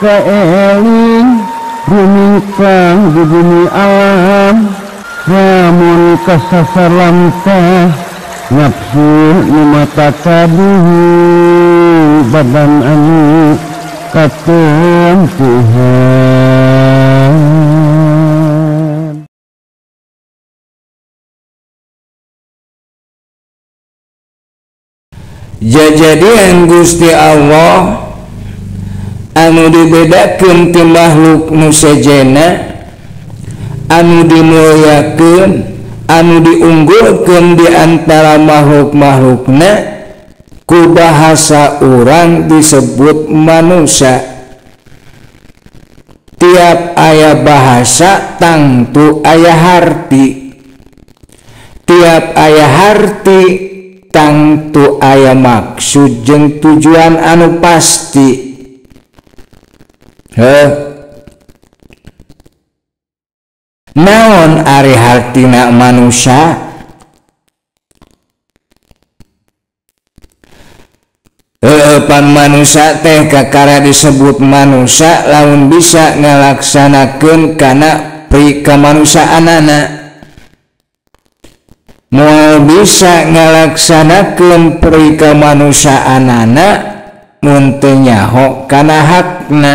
kaeling rumingkang di bumi alam namun kasasalam teh nafsu nu mata kaduhu badan anu katon Tuhan. Jajadian Gusti Allah anu dibedakeun ti makhluk nu sejenna, anu dimulyakeun, anu diunggulkeun di antara makhluk-makhlukna ku bahasa urang disebut manusia. Tiap aya bahasa tangtu aya harti, tiap aya harti tangtu aya maksud jeung tujuan anu pasti. Naon ari hartina manusia? Pan manusia teh kakara disebut manusia lamun bisa ngalaksanakeun kana pri kamanusiaanana. Moal bisa ngalaksanakeun pri kamanusiaanana mun teu nyaho kana hakna,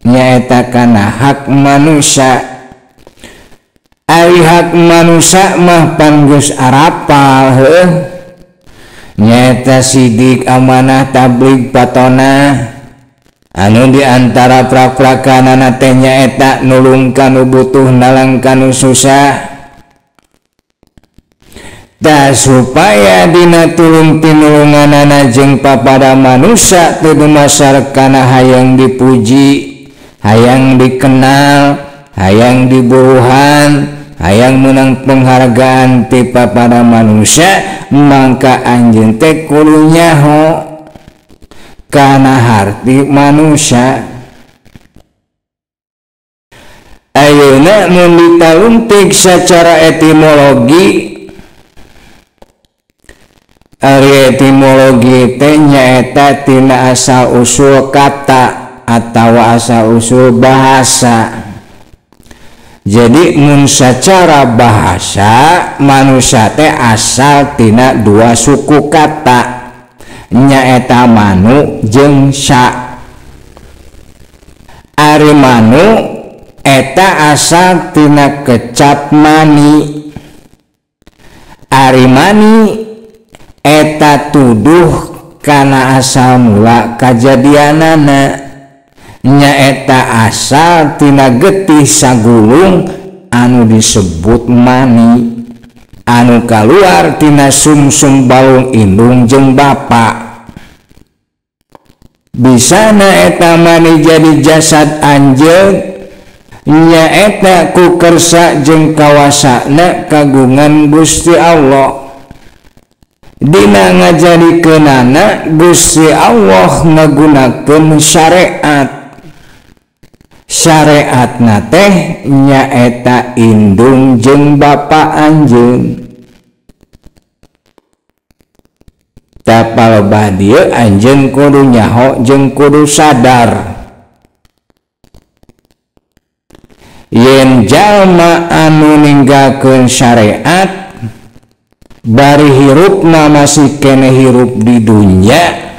nyaeta kana hak manusia. Ari hak manusia mah pan geus arapal nyaeta sidik, amanah, tabligh, patona, anu diantara prak-prakanana teh nyaeta nulung kanu butuh, nalang kanu susah. Da supaya dina tulung tinulunganana jeung papada manusia teu dumasar kana hayang dipuji, hayang dikenal, hayang diburuhan, hayang menang penghargaan ti papada manusia, mangka anjeun teh kudu nyaho kana harti manusia. Ayeuna mun ditaluntik secara etimologi, ari etimologi teh nyaeta tina asal usul kata atawa asal usul bahasa. Jadi mun secara bahasa manusia teh asal tina dua suku kata, nyaeta manu jeung sa. Ari manu eta asal tina kecap mani, ari mani eta tuduh kana asal mula kajadianana, nyaeta asal tina getih sagulung anu disebut mani, anu kaluar tina sumsum balung indung jeung bapa. Bisana eta mani jadi jasad anjeun, nyaeta ku kersa jeung kawasana kagungan Gusti Allah. Dina ngajadikeunana Gusti Allah ngagunakeun syariat. Syariatna teh nyaeta indung jeung bapa anjeun. Tapal badieu anjeun kudu nyaho jeung kudu sadar yen jalma anu ninggalkeun syariat bari hirupna masih kene hirup di dunya,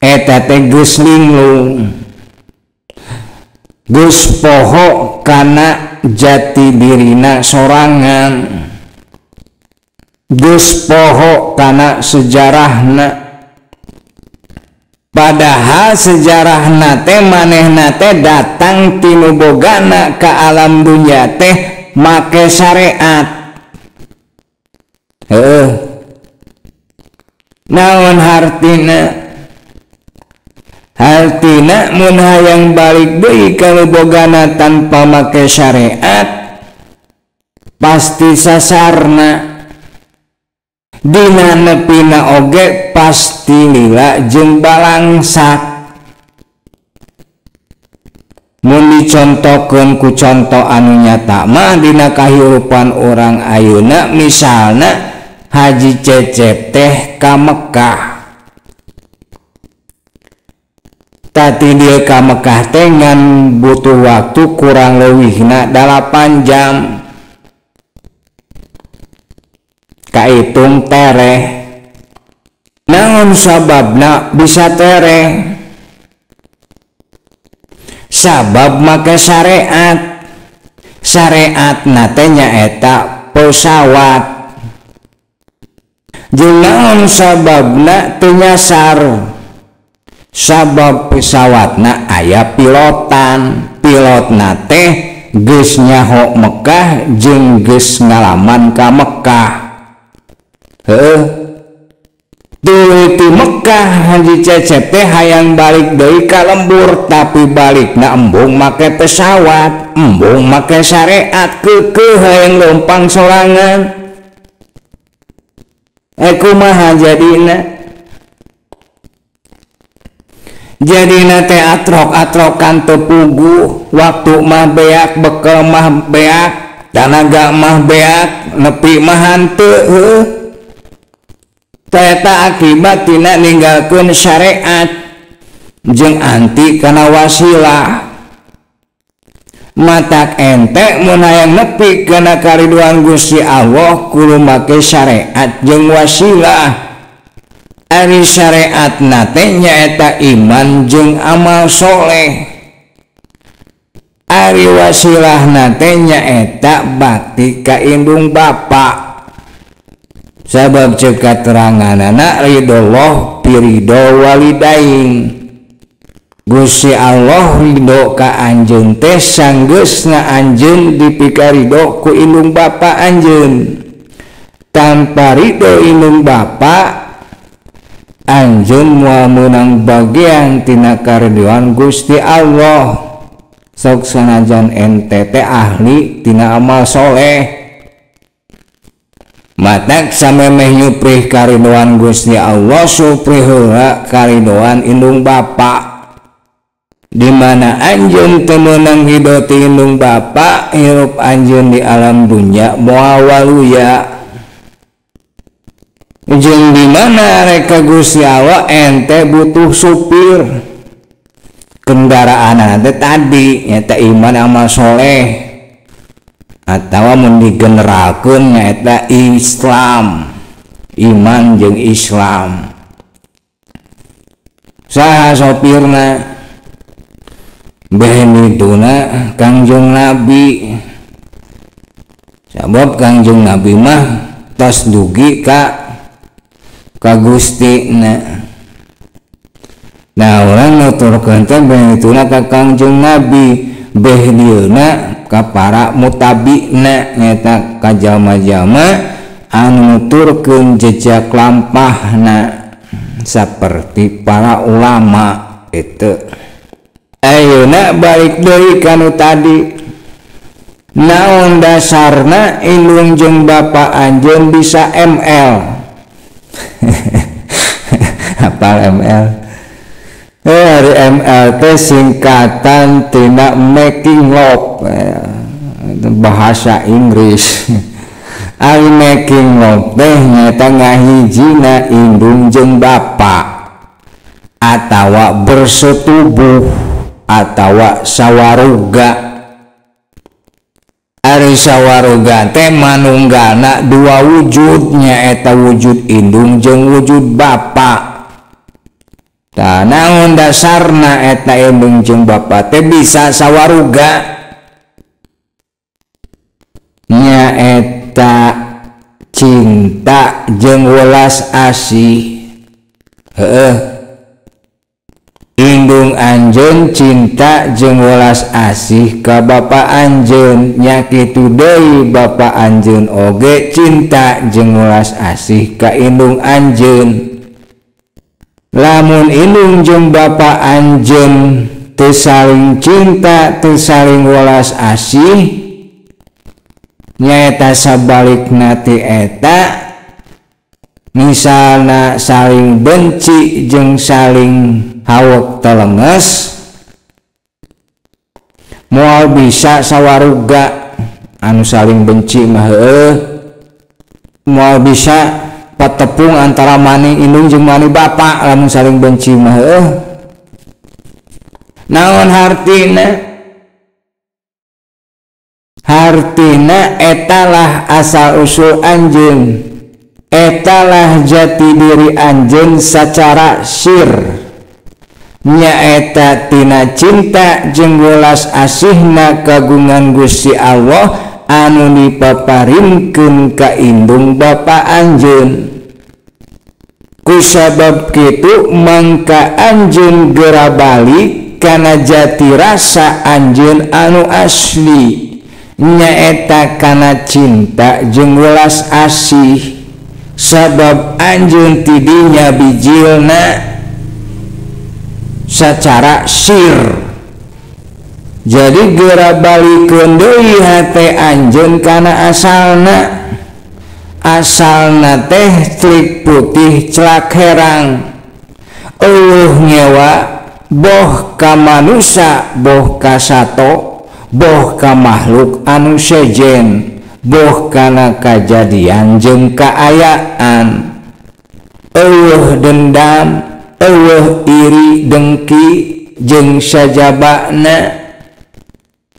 eta teh geus linglung, geus poho kana jati dirina sorangan, geus poho kana sejarahna. Padahal sejarahna teh manehna teh datang tinu bogana ka alam dunya teh make syariat. Naon hartina? Hartina mun hayang balik deui ka bogana tanpa make syariat, pasti sasarna dina nepina oge pasti lila jeung balangsak. Mun dicontohkeun ku conto anu nyata mah dina kahirupan urang ayeuna, misalna Haji Cecep teh ka Mekah. Tati dia ka Mekah teh ngan butuh waktu kurang leuwihna 8 jam. Kaitung tereh. Naon sababna bisa tereh? Sabab make syariat. Syariat nate nyaeta pesawat. Jeung naon sababna teu nyasar? Sabab pesawatna aya pilotan. Pilotna teh geus nyaho Mekah jeung geus ngalaman ka Mekah. Tuluy ti Mekah Haji Cecep teh hayang balik deui ka lembur, tapi balikna embung make pesawat, embung make syariat, keukeuh hayang lompang sorangan. Kumaha jadina teh atrok-atrokan teu puguh, waktu mah beak, bekel mah beak, tanaga mah beak, nepi mah hanteu. Eta akibat tina ninggalkeun syariat jeung anti kana wasilah. Matak ente mun hayang nepi kana kariduan Gusti Allah kudu make syariat jeung wasilah. Ari syariatna teh nyaeta iman jeung amal soleh. Ari wasilahna teh nyaeta bakti ka indung bapa. Sabab ceuk kateranganana ridollah piridho walidain. Gusti Allah ridho ka anjeun teh sanggeus ngaanjeun dipikaridho ku indung bapa anjeun. Tanpa ridho indung bapa anjeun moal meunang bagian tina karidhoan Gusti Allah. Sok sanajan ente teh ahli tina amal soleh, matak samemeh nyuprih karidoan Gusti Allah, suprih heula karidoan indung bapa. Di mana anjeun teu meunang hidup ti indung bapa, hirup anjeun di alam dunya moal waluya. Jeung di mana reka Gusti Allah ente butuh supir. Kendaraanna teh tadi nyata iman amal soleh. Atawa mun digeneralkeun nyaeta Islam, iman jeung Islam. Saha sopirna? Behenituna Kangjeng Nabi. Sabab Kangjeng Nabi mah tos dugi ka Gustina. Nah urang nuturkeun teh behenituna ka Kangjeng Nabi, behdieuna ka para mutabina nyata ka jalma-jalma anu nuturkeun jejak lampahna saperti para ulama. Itu ayeuna balik deui kanu tadi, naon dasarna indung jeung bapa anjeun bisa ML. Hafal ML? Hari ML teh singkatan tina making love, bahasa Inggris. Ari making love teh nyata ngahijina indung jeung bapa, atawa bersetubuh, atawa sawaruga. Ari sawaruga teh manunggalna dua wujud, nyaeta wujud indung jeung wujud bapa. Tah naon dasarna eta indung jeung bapa teh bisa sawaruga? Nyaeta cinta jeung welas asih. Indung anjeun cinta jeung welas asih ka bapa anjeun, nya kitu deui bapa anjeun oge cinta jeung welas asih ka indung anjeun. Lamun indung jeung bapa anjeun teu saling cinta, teu saling welas asih, nyaeta sabalikna ti eta, misalna saling benci jeung saling hawek telenges, moal bisa sawaruga. Anu saling benci mah moal bisa patepung antara mani indung jeung mani bapa lamun saling benci mah. Naon hartina? Hartina etalah asal usul anjeun, etalah jati diri anjeun secara sir, nyaeta tina cinta jeung welas asihna kagungan Gusti Allah anu dipaparinkeun ka indung bapa anjeun. Kusabab kitu mangka anjeun geura balik kana jati rasa anjeun anu asli, nyaeta kana cinta jeung welas asih. Sabab anjeun tidinya bijilna secara sir, jadi geura balikeun deui hate anjeun kana asalna. Asalna teh trik putih celak herang, eueuh nyewa boh ka manusia, boh ka sato, boh ka makhluk anu sejen, boh kana kajadian jeung kaayaan. Eueuh dendam, eueuh iri dengki jeung sajabana.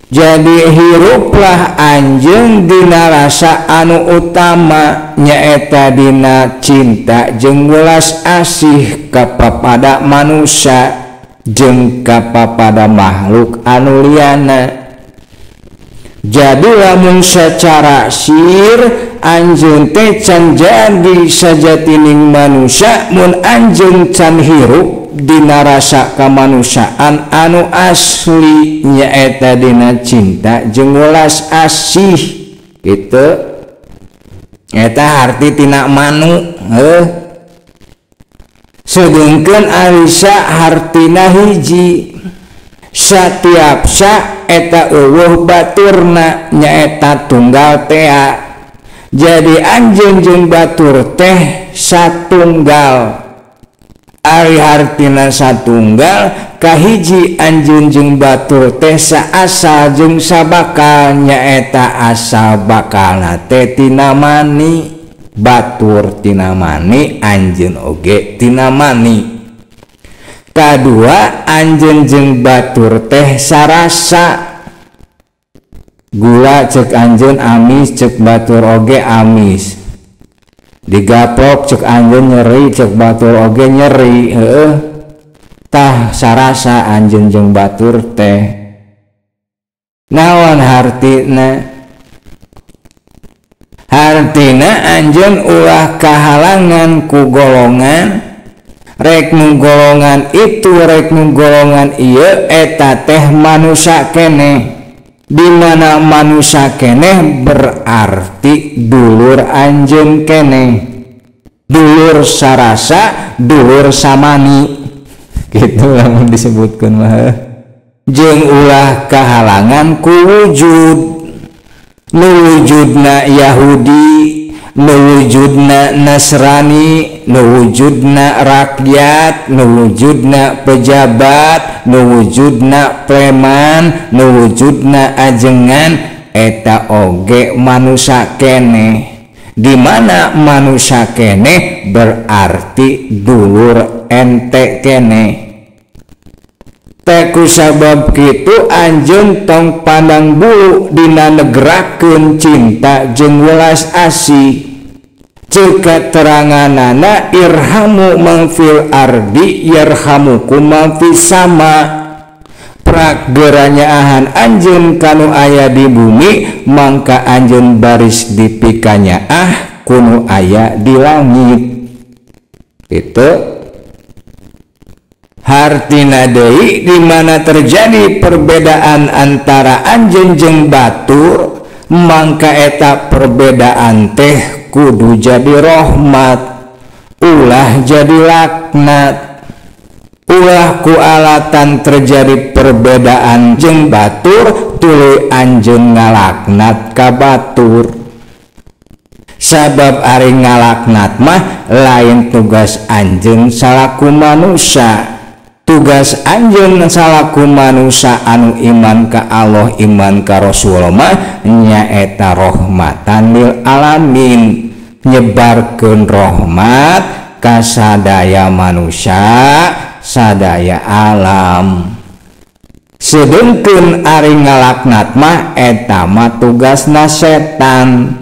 Jadi hiruplah anjeun dina rasa anu utama, nyaeta dina cinta jeung welas asih ka papada manusia jeung ka papada makhluk anu liana. Jadi lamun secara sir anjeun teh can jadi sajatining manusia mun anjeun can hirup dina rasa kamanusiaan anu asli, nyaeta dina cinta jeung welas asih. Kitu eta arti tina manu. Sedengkeun Alisa hartina hiji, satiap sa eta eueuh baturna, nyaeta tunggal tea. Jadi anjeun jeung batur teh satunggal. Ari hartina satunggal, kahiji anjeun jeung batur teh saasal jeung sabakal, nyaeta asal bakalna teh tina mani. Batur tina mani, anjeun oge tina mani. Kadua anjeun jeung batur teh sarasa. Gula cek anjeun amis, cek batur oge amis. Digaplok cek anjeun nyeri, cek batur oge nyeri. Tah sarasa anjeun jeung batur teh. Naon hartina? Hartina anjeun ulah kahalangan ku golongan, rek nu golongan itu rek nu golongan ieu eta teh manusia keneh. Di mana manusia keneh berarti dulur anjeun keneh, dulur sarasa, dulur samani. Gitu lamun disebutkeun mah. Jeung ulah kahalangan ku wujud, nu wujudna Yahudi, nu wujudna Nasrani, nu wujudna rakyat, nu wujudna pejabat, nu wujudna preman, nu wujudna ajengan, eta oge manusia keneh. Di mana manusia keneh berarti dulur ente keneh. Teh kusabab kitu anjeun tong pandang bulu dina negerakeun cinta jeung welas asih. Ceuk teranganana irhamu man fil ardi yarhamukum man fis sama. Prak geranyahan anjeun kanu aya di bumi, mangka anjeun baris dipikanyaah kunu aya di langit. Itu hartina deui di mana terjadi perbedaan antara anjeun jeung batur, mangka eta perbedaan teh kudu jadi rahmat, ulah jadi laknat. Ulah ku alatan terjadi perbedaan jeung batur, tuluy anjeun ngalaknat ka batur. Sabab ari ngalaknat mah lain tugas anjeun salaku manusia. Tugas anjeun salaku manusia anu iman ka Allah, iman ka Rasul mah nyaeta rahmatan lil alamin, nyebarkeun rahmat ka sadaya manusia, sadaya alam. sedengkeun ari ngalaknat mah eta mah tugasna setan.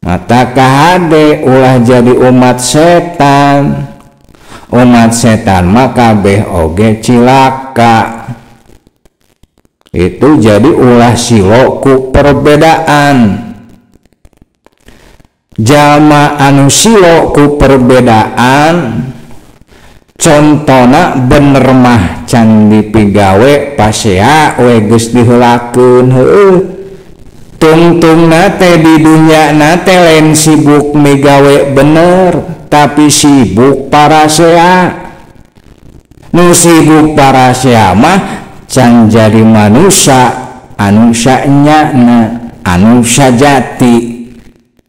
Mata kahade ulah jadi umat setan. Umat setan mah kabeh oge cilaka. Itu jadi ulah silo ku perbedaan. Jalma anu silo ku perbedaan contona bener mah can dipigawe pasea we geus diheulakeun heueuh. Tungtungna teh di dunya na teh lain sibuk migawe bener, tapi sibuk parasea. Nu sibuk parasea mah can jadi manusia anu sanyana, anu sajati.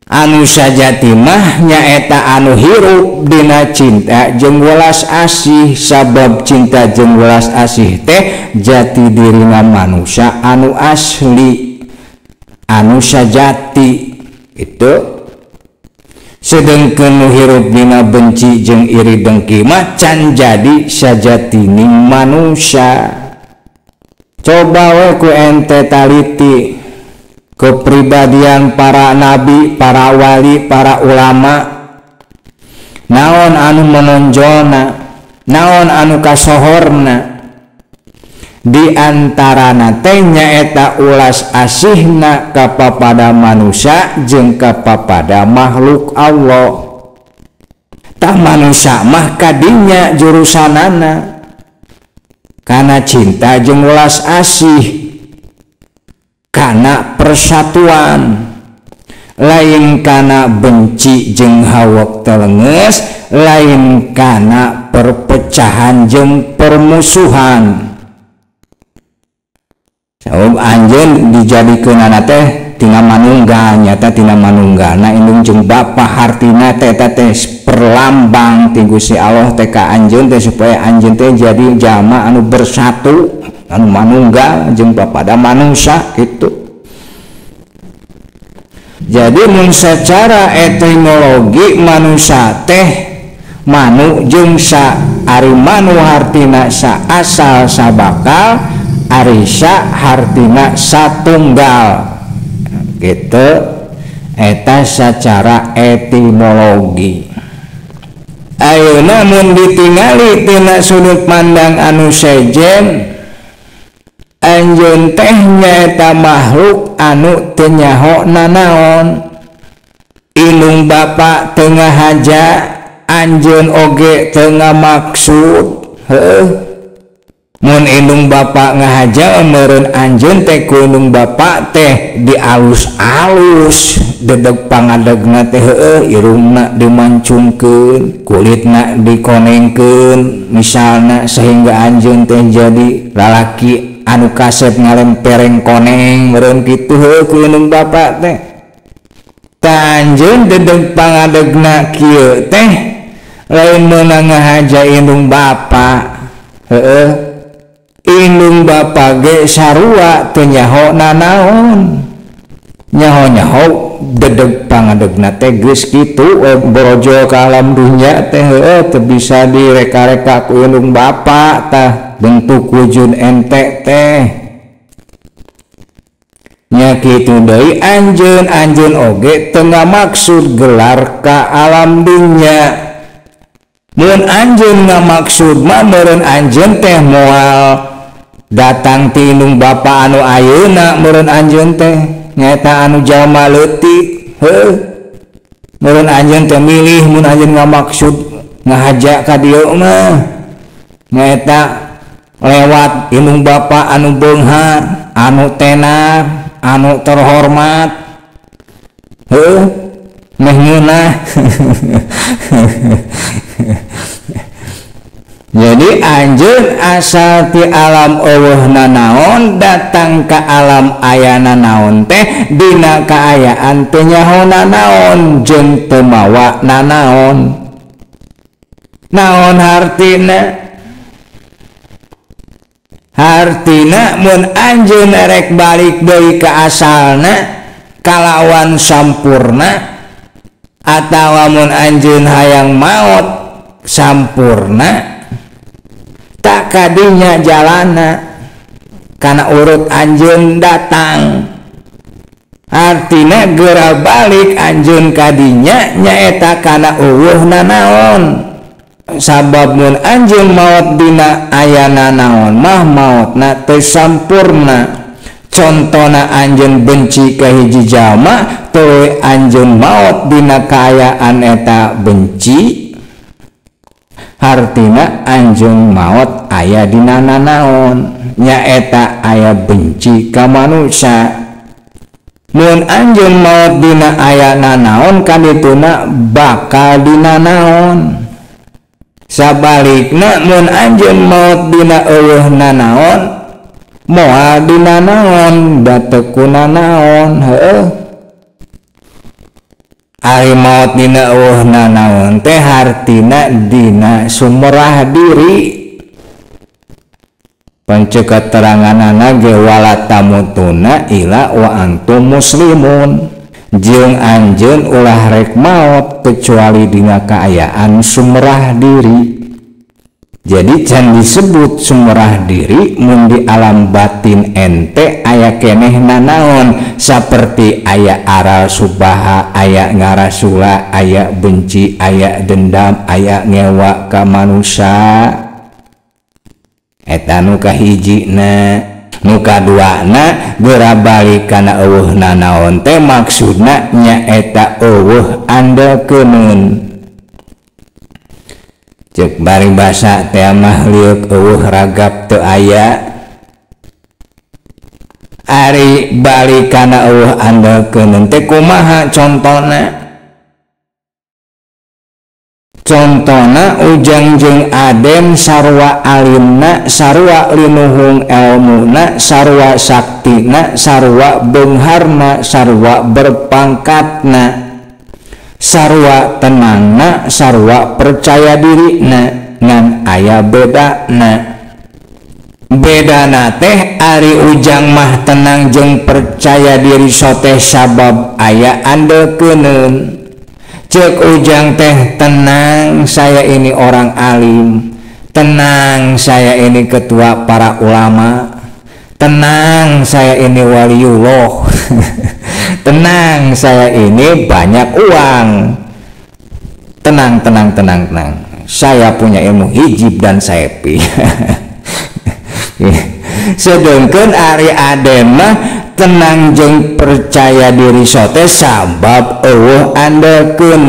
Anu sajati mah nyaeta anu hirup dina cinta jeung welas asih. Sabab cinta jeung welas asih teh jati dirina manusia anu asli, anu sajati. Itu sedengkeun nu hirup dina benci jeung iri dengki mah can jadi sajatining manusia. Coba we ku ente taliti kepribadian para nabi, para wali, para ulama. Naon anu menonjolna, naon anu kasohorna. Di antarana teh nyaeta ulas asihna kapada manusia jeung kapada makhluk Allah. Tah manusia mah kadinya jurusanana kana cinta jeung ulas asih, kana persatuan, lain kana benci jeung hawak telenges, lain kana perpecahan jeung permusuhan. Sabab anjeun dijadikeunana teh tina manunggal, nyata tina manunggalna indung jeung bapa hartina teh perlambang ti Gusti Allah teh ka anjeun teh supaya anjeun teh jadi jalma anu bersatu, anu manunggal jeung bapada manusia gitu. Jadi mun secara etimologi manusia teh manu jeung sa ari manu hartina sa asal sabakal, ari sa hartina satunggal gitu. Eta secara etimologi. Ayeuna mun ditingali tina sudut pandang anu sejen, anjeun teh nyaeta makhluk anu teu nyaho nanaon. Indung bapa teu ngahaja, anjeun oge teu ngamaksud. Heueuh. Mun indung bapa ngahaja meureun anjeun teh ku indung bapa teh dialus-alus, dedeg pangadegna teh heueuh, irungna dimancungkeun, kulitna dikonengkeun misalna, sehingga anjeun teh jadi lalaki anu kasep ngalempereng koneng meureun kitu heueuh ku indung bapa teh. Tah anjeun dedeg pangadegna kieu teh lain meunang ngahaja indung bapa, heueuh. Indung bapa ge sarua teu nyaho nanaon. Nyaho-nyaho dedeg pangadegna teh geus kitu brojol ka alam dunya teh heueuh, teu bisa direka-reka ku indung bapa tah bentuk wujud ente teh. Nya kitu deui anjeun oge teu ngamaksud gelar ka alam dunya. Mun anjeun ngamaksud mah meureun anjeun teh moal datang ti indung bapa anu ayeuna, meureun anjeun teh nyaeta anu jalma leutik. Heueuh. Meureun anjeun teh milih mun anjeun ngamaksud ngahaja ka dieu mah nyaeta lewat indung bapa anu beunghar, anu tenar, anu terhormat. Heueuh. Meh ngeunah. Jadi anjeun asal ti alam eueuhna naon, datang ka alam ayana naon teh dina kaayaan teu nyahona naon jeung teu mawa nanaon. Naon hartina? Hartina mun anjeun rek balik deui ka asalna kalawan sampurna, atawa mun anjeun hayang maot sampurna, tak kadinya jalana. kana urut anjeun datang. Artina geura balik anjeun kadinya nyaeta kana eueuhna naon. Sabab mun anjeun maot dina ayana naon mah maotna teu sampurna. Contona anjeun benci ka hiji jalma tuluy anjeun maot dina kaayaan eta benci, hartina anjeun maot aya dina nanaon nyaeta aya benci ka manusia. Mun anjeun maot dina aya nanaon kadituna bakal dina naon. Sabalikna mun anjeun maot dina eueuhna naon moal dina naon da teu kunanaon. Heueuh, ari maot dina eueuhna naon teh hartina dina sumerah diri. Panceuk keteranganana ge wala tamutuna ila wa antum muslimun, jeung anjeun ulah rek maot kecuali dina kaayaan sumerah diri. Jadi can disebut sumerah diri mun di alam batin ente aya kenehna naon saperti aya aral subaha, aya ngarasula, aya benci, aya dendam, aya ngewa ka manusia. Eta nu kahijina. Nu kaduana geura balik kana eueuhna naon teh maksudna nyaeta eueuh andeukeun. Cek bari basa teh mah liuk eueuh ragap teu aya. Ari balik kana eueuh andeukeun teh kumaha contona? Contona ujang jeung adem sarua alimna, sarua linuhung elmuna, sarua saktina, sarua beungharna, sarua berpangkatna, sarua tenangna, sarua percaya dirina, ngan aya bedana. Bedana teh ari ujang mah tenang jeung percaya diri soteh sabab aya andeukeun. Cek ujang teh tenang, saya ini orang alim, tenang saya ini ketua para ulama, tenang saya ini waliullah, tenang saya ini banyak uang, tenang, saya punya ilmu hijib dan sepi. Sedangkan ari adem mah tenang jeung percaya diri sote sabab eueuh andeukeun,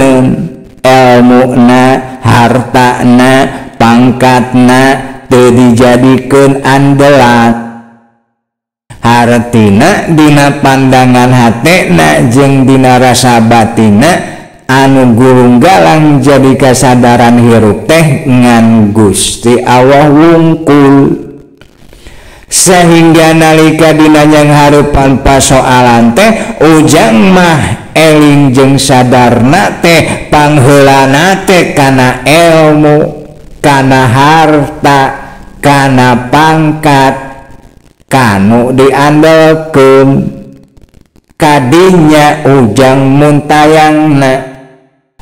elmuna, hartana, pangkatna teu dijadikeun andelat. Hartina dina pandangan hatena jeung dina rasa batina anu gulung galang jadi kasadaran hirup teh ngan Gusti Allah wungkul. Sehingga nalika dina nyang harupan pasoalan teh ujang mah eling jeung sadarna teh pangheulana teh kana ilmu, kana harta, kana pangkat kanu diandelkeun. Kadinya ujang muntayangna.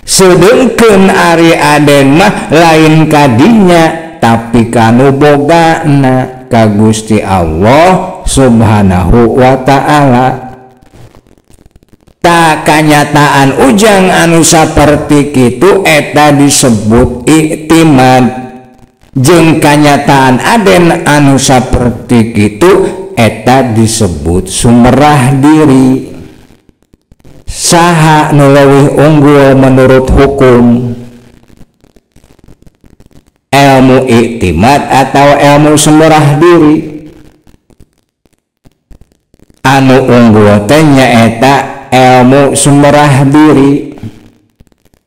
Sedengkeun ari aden mah lain kadinya tapi kanu bogana ka Gusti Allah subhanahu wa ta'ala. Ta kanyataan ujang anu saperti kitu eta disebut iktimad, jeung kanyataan aden anu saperti kitu eta disebut sumerah diri. Saha nu leuwih unggul menurut hukum? Ilmu iktimad atau ilmu sumerah diri? Anu unggul teh nyaeta ilmu sumerah diri.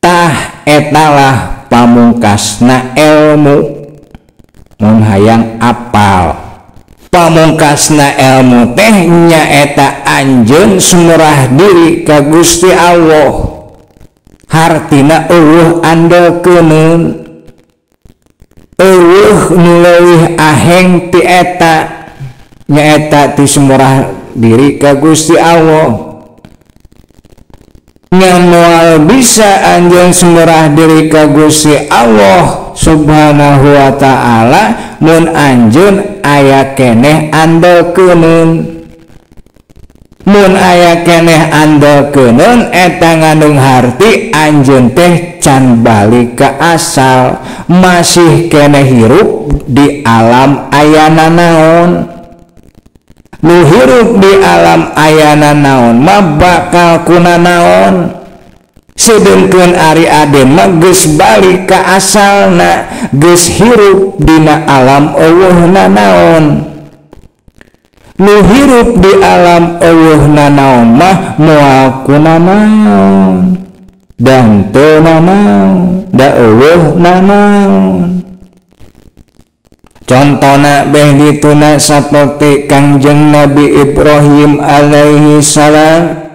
Tah etalah pamungkasna ilmu. Mun hayang apal, pamungkasna ilmu teh nyaeta anjeun sumerah diri ka Gusti Allah. Hartina eueuh andeukeun, eueuh nu leuwih aheng ti eta nyaeta ti sumerah diri ka Gusti Allah. Ngan moal bisa anjeun sumerah diri ka Gusti Allah Subhanahu wa ta'ala mun anjeun aya keneh andelkeuneun. Mun aya keneh andelkeuneun eta ngandung harti anjeun teh can balik ka asal, masih keneh hirup di alam ayana naon. Nu hirup di alam ayana naon mah bakal kunanaon. Sedengkeun ari aden mah geus balik ka asalna, geus hirup dina alam eueuhna naon. Nu hirup di alam eueuhna naon mah moal kunanaon dan teu nanaon da eueuhna naon. Contona beh dituna saperti Kangjeng Nabi Ibrahim alaihi salam,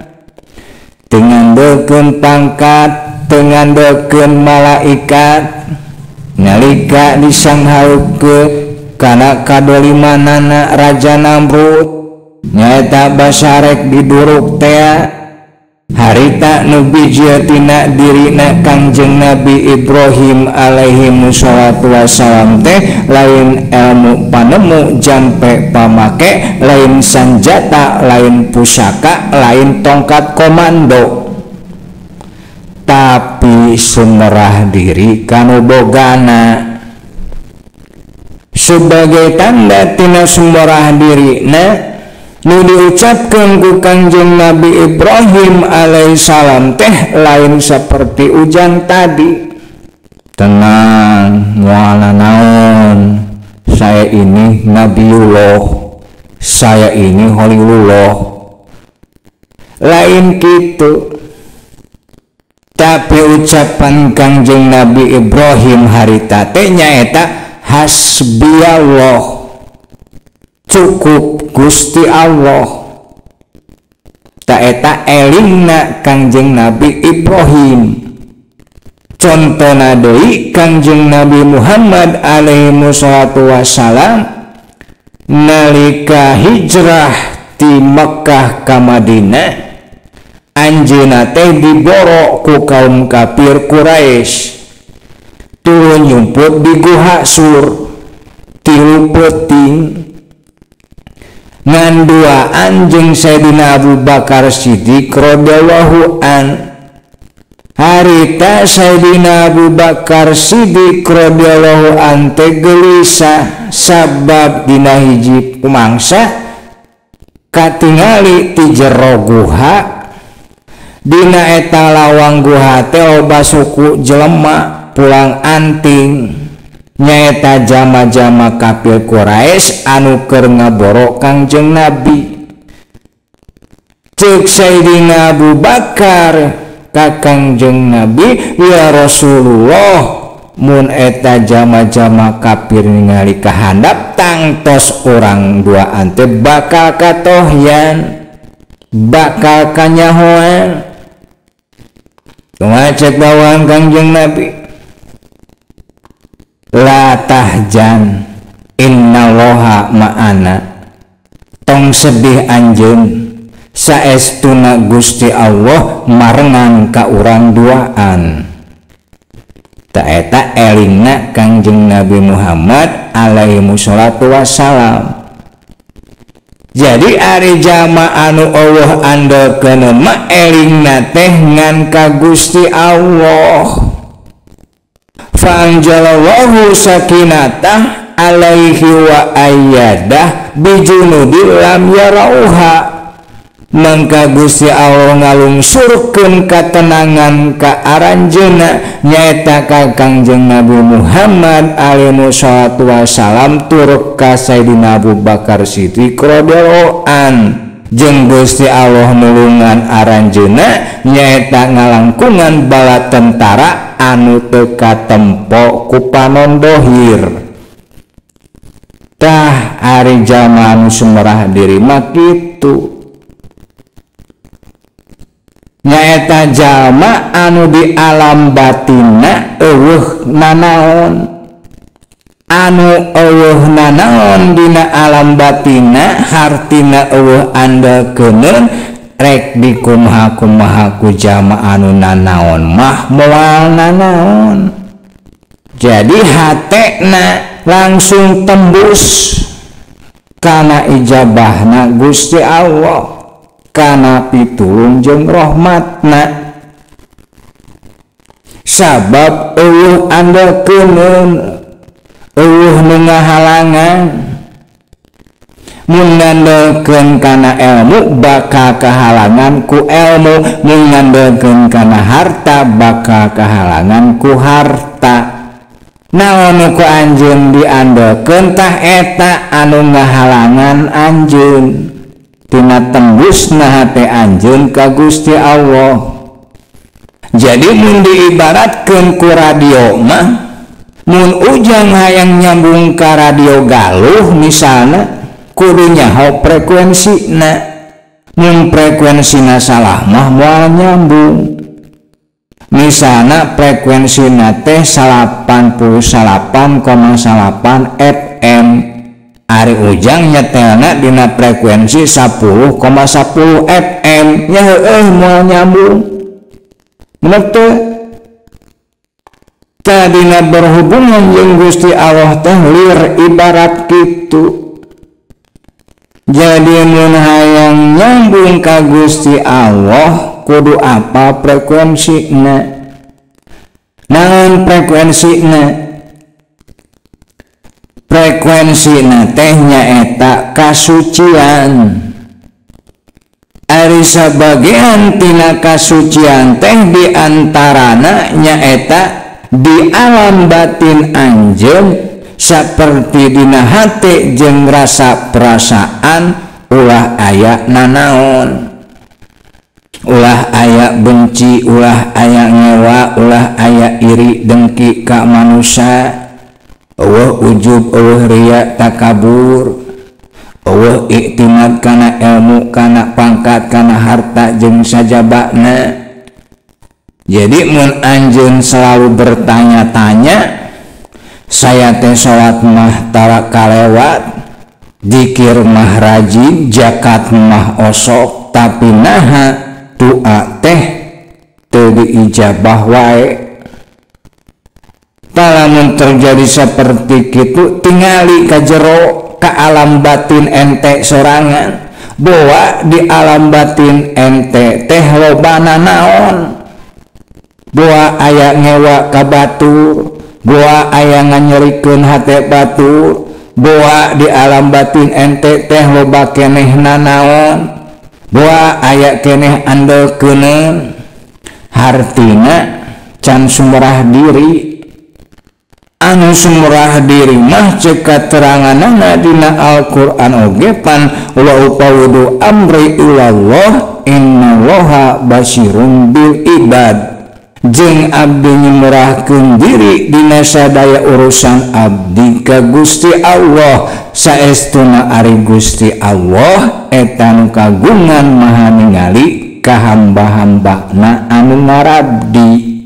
ngandeukeun pangkat, ngandeukeun malaikat, nalika disanghaeukeun kana kadolimanana Raja Namrud nyaeta basarek diduruk tea. Harita nu bijil tina dirina Kangjeng Nabi Ibrahim alaihi wassalatu wassalam teh lain ilmu panemu jampe pamake, lain sanjata, lain pusaka, lain tongkat komando, tapi sumerah diri kanu bogana. Sebagai tanda tina sumerah dirina nu diucapkeun ku Kangjeng Nabi Ibrahim alaihissalam teh lain seperti ujan tadi. Tenang, moal naon, saya ini Nabiullah, saya ini Holilullah. Lain kitu. Tapi ucapan Kangjeng Nabi Ibrahim harita teh nyaeta hasbiyallah, cukup Gusti Allah. Taeta elingna Kangjeng Nabi Ibrahim. Contona deui Kangjeng Nabi Muhammad alaihi wassalatu wassalam nalika hijrah ti Mekkah ka Madinah, anjeunna teh diboro ku kaum kafir Quraisy, turun nyumput di Guha Sur, tilu peuting nganduaan jeung Sayyidina Abu Bakar Siddiq radhiyallahu an. Harita Sayyidina Abu Bakar Siddiq radhiyallahu an teh gelisah sabab dina hiji mangsa katingali ti jero guha. Dina eta lawang guha teh loba suku jelema pulang anting, nyaeta jama-jama kafir Quraisy anu keur ngaboro Kangjeng Nabi. Ceuk Sayyidina Abu Bakar ka Kangjeng Nabi, ya Rasulullah, mun eta jama-jama kafir ningali kahandap tangtos urang duaan teh bakal katohyan, bakal kanyahoan. Ngacek dawuhan Kangjeng Nabi, la tahjan innallaha ma'ana, tong sedih anjeun saestuna Gusti Allah marengan ka urang duaan. Taeta elingna Kangjeng Nabi Muhammad alaihi wassalatu wassalam. Jadi ari jama anu Allah andalkeun mah elingna teh ngan ka Gusti Allah. Fa anjalallahu sakinatah alaihi wa ayyadah bijunudil lam yarauha. Mangka Gusti Allah ngalungsurkeun katenangan ka aranjeunna nyaeta ka Kangjeng Nabi Muhammad alaihi wassalatu wassalam tur ka Sayyidina Abu Bakar Siddiq radhiyallahu an. Jeung Gusti Allah nulungan aranjeunna nyaeta ngalangkungan bala tentara anu teu katempo ku panon dohir. Tah ari jalma anu sumerah diri mah kitu. Nyaeta jalma anu di alam batinna eueuh nanaon, anu eueuh nanaon dina alam batinna hartina eueuh andalkeuneun rek dikumaha-kumaha ku jalma anu nanaon mah moal nanaon. Jadi hatena langsung tembus kana ijabahna Gusti Allah, kana pitulung jeung rahmatna. Sabab eueuh andeukeun eueuh nu ngahalangan, mun ngandeukeun kana ilmu bakal kahalangan ku ilmu, mun ngandeukeun kana harta bakal kahalangan ku harta. Naon ku anjeun diandeukeun tah eta anu ngahalangan anjeun tina tembusna hate anjeun ka Gusti Allah. Jadi mun diibaratkeun ku radio mah, mun ujang hayang nyambung ka radio galuh misalna kudu nyaho frekuensina. Mun frekuensina salah mah moal nyambung. Misalna frekuensina teh 88,8 FM, ari ujang nyetelna dina frekuensi 10,10 FM, nya heueuh moal nyambung. Menurut tadina berhubungan jeung Gusti Allah teh lir ibarat kitu. Jadi mun hayang nyambung ka Gusti Allah kudu apa frekuensina. Naon frekuensina? Frekuensina teh nyaeta kasucian. Ari sabagian tina kasucian teh diantarana nyaeta di alam batin anjeun, saperti dina hate jeung rasa perasaan ulah aya nanaon, ulah aya benci, ulah aya ngewa, ulah aya iri dengki ka manusia, eueuh ujub, eueuh ria, takabur, eueuh iktimad kana ilmu, kana pangkat, kana harta jeung sajabana. Jadi mun anjeun selalu bertanya-tanya, saya teh salat mah tara kalewat, zikir mah rajin, zakat mah osok, tapi naha doa teh teu diijabah wae. Lamun terjadi seperti kitu, tingali ka jero ka alam batin ente sorangan, bahwa di alam batin ente teh lobana naon, bahwa aya ngewa ka batur, bahwa aya nganyerikeun hate batur, bahwa di alam batin ente teh loba kenehna naon, bahwa aya keneh andeukeun, hartina can sumrah diri. Anu sumrah diri mah ceuk kateranganna dina Al-Qur'an oge pan wa upawudu amri ilallah innallaha basyirun bil ibad. Jeung abdi nyumrahkeun diri dina sadaya urusan abdi ka Gusti Allah, saestuna ari Gusti Allah eta nu kagungan maha ningali ka hamba-hambana anu ngarabdi.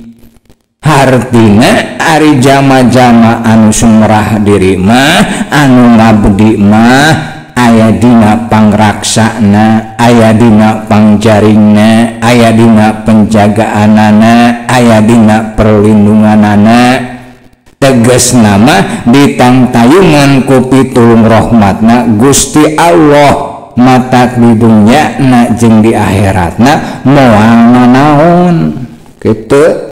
Hartina ari jama-jama anu sumrah diri mah, anu ngabdi mah aya dina pangraksana, aya dina pangjaringna, aya dina penjagaanana, aya dina perlindunganana. Tegasna mah ditangtayungan ku pitulung rahmatna Gusti Allah, matak di dunyana jeung di akhiratna moal nanaon kitu.